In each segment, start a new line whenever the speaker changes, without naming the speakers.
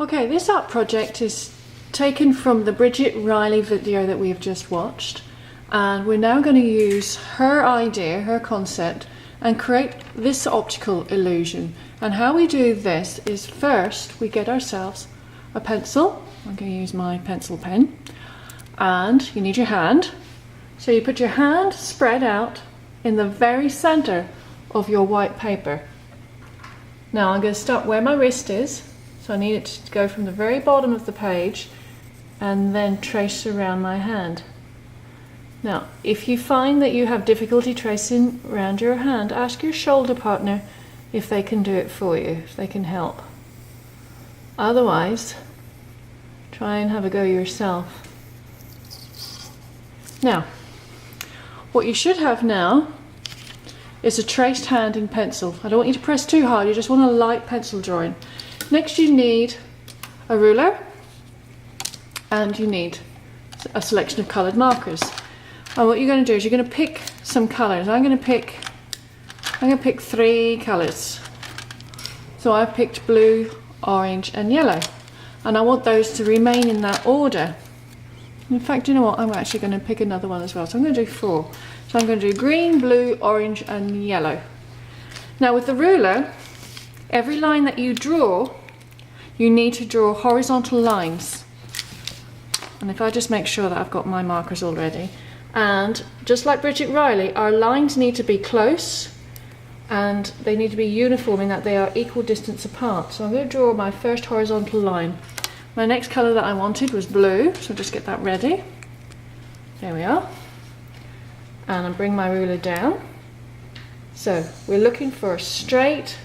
Okay, this art project is taken from the Bridget Riley video that we have just watched, and we're now going to use her idea, her concept, and create this optical illusion. And how we do this is, first we get ourselves a pencil. I'm going to use my pencil pen, and you need your hand. So you put your hand spread out in the very center of your white paper. Now I'm going to start where my wrist is. So I need it to go from the very bottom of the page and then trace around my hand. Now, if you find that you have difficulty tracing around your hand, ask your shoulder partner if they can do it for you, if they can help. Otherwise, try and have a go yourself. Now, what you should have now is a traced hand in pencil. I don't want you to press too hard, you just want a light pencil drawing. Next you need a ruler and you need a selection of coloured markers. And what you're going to do is you're going to pick some colours. I'm going to pick 3 colours. So I've picked blue, orange and yellow, and I want those to remain in that order. In fact, you know what, I'm actually going to pick another one as well, so I'm going to do 4. So I'm going to do green, blue, orange and yellow. Now with the ruler, every line that you draw, you need to draw horizontal lines. And if I just make sure that I've got my markers already, and just like Bridget Riley, our lines need to be close and they need to be uniform in that they are equal distance apart. So I'm going to draw my first horizontal line. My next colour that I wanted was blue, so just get that ready. There we are. And I bring my ruler down. So we're looking for a straight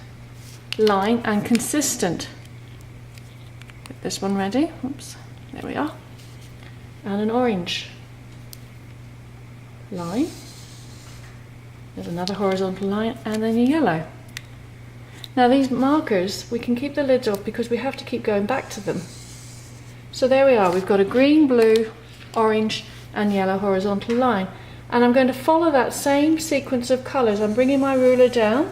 line and consistent. Get this one ready. Oops, there we are. And an orange line. There's another horizontal line, and then a yellow. Now these markers, we can keep the lids off because we have to keep going back to them. So there we are, we've got a green, blue, orange and yellow horizontal line. And I'm going to follow that same sequence of colours. I'm bringing my ruler down,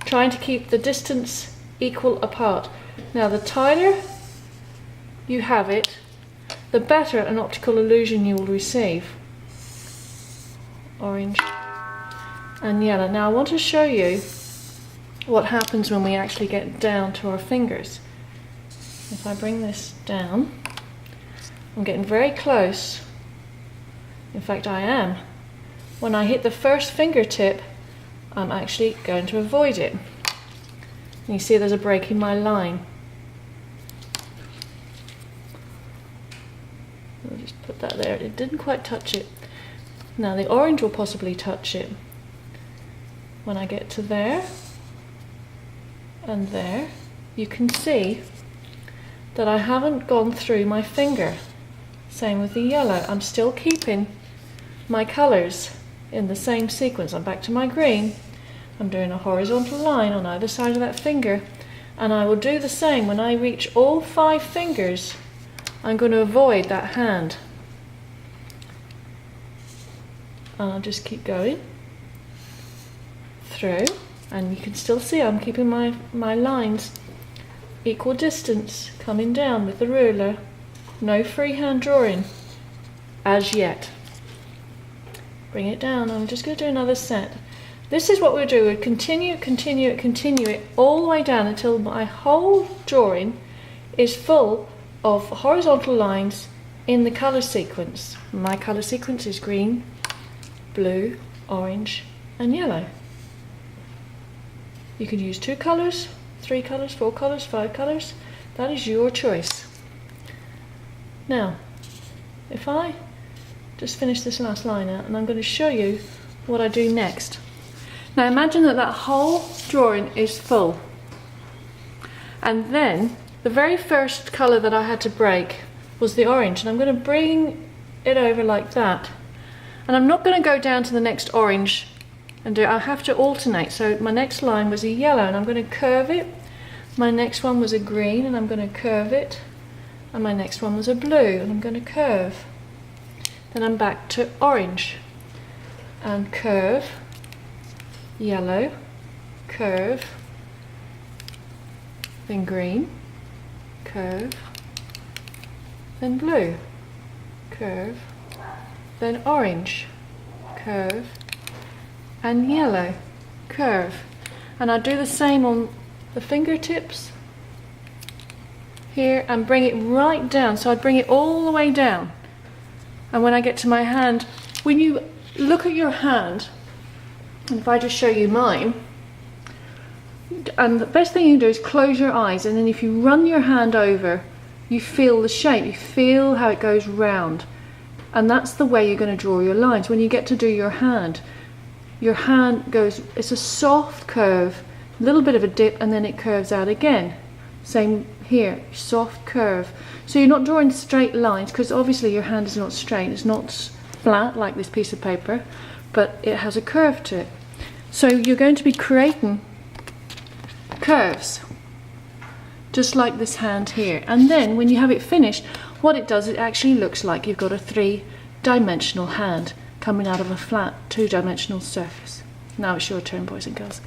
trying to keep the distance equal apart. Now the tighter you have it, the better an optical illusion you will receive. Orange and yellow. Now I want to show you what happens when we actually get down to our fingers. If I bring this down, I'm getting very close. In fact, I am. When I hit the first fingertip, I'm actually going to avoid it. And you see there's a break in my line. I'll just put that there. It didn't quite touch it. Now the orange will possibly touch it. When I get to there and there, you can see that I haven't gone through my finger. Same with the yellow. I'm still keeping my colours in the same sequence. I'm back to my green. I'm doing a horizontal line on either side of that finger, and I will do the same when I reach all 5 fingers. I'm going to avoid that hand. And I'll just keep going through, and you can still see I'm keeping my lines equal distance, coming down with the ruler. No freehand drawing as yet. Bring it down. I'm just going to do another set. This is what we'll do. We'll continue it all the way down until my whole drawing is full of horizontal lines in the colour sequence. My colour sequence is green, blue, orange and yellow. You can use 2 colours, 3 colours, 4 colours, 5 colours. That is your choice. Now, if I just finish this last line out, and I'm going to show you what I do next. Now imagine that that whole drawing is full. And then the very first colour that I had to break was the orange, and I'm going to bring it over like that. And I'm not going to go down to the next orange and do it. I have to alternate. So my next line was a yellow, and I'm going to curve it. My next one was a green, and I'm going to curve it. And my next one was a blue, and I'm going to curve. Then I'm back to orange and curve, yellow, curve, then green, curve, then blue, curve, then orange, curve, and yellow, curve. And I do the same on the fingertips here and bring it right down. So I bring it all the way down. And when I get to my hand, when you look at your hand, and if I just show you mine, and the best thing you can do is close your eyes, and then if you run your hand over, you feel the shape, you feel how it goes round. And that's the way you're going to draw your lines. When you get to do your hand goes, it's a soft curve, a little bit of a dip, and then it curves out again. Same here, soft curve. So you're not drawing straight lines, because obviously your hand is not straight, it's not flat like this piece of paper, but it has a curve to it. So you're going to be creating curves, just like this hand here. And then when you have it finished, what it does, it actually looks like you've got a three-dimensional hand coming out of a flat two-dimensional surface. Now it's your turn, boys and girls.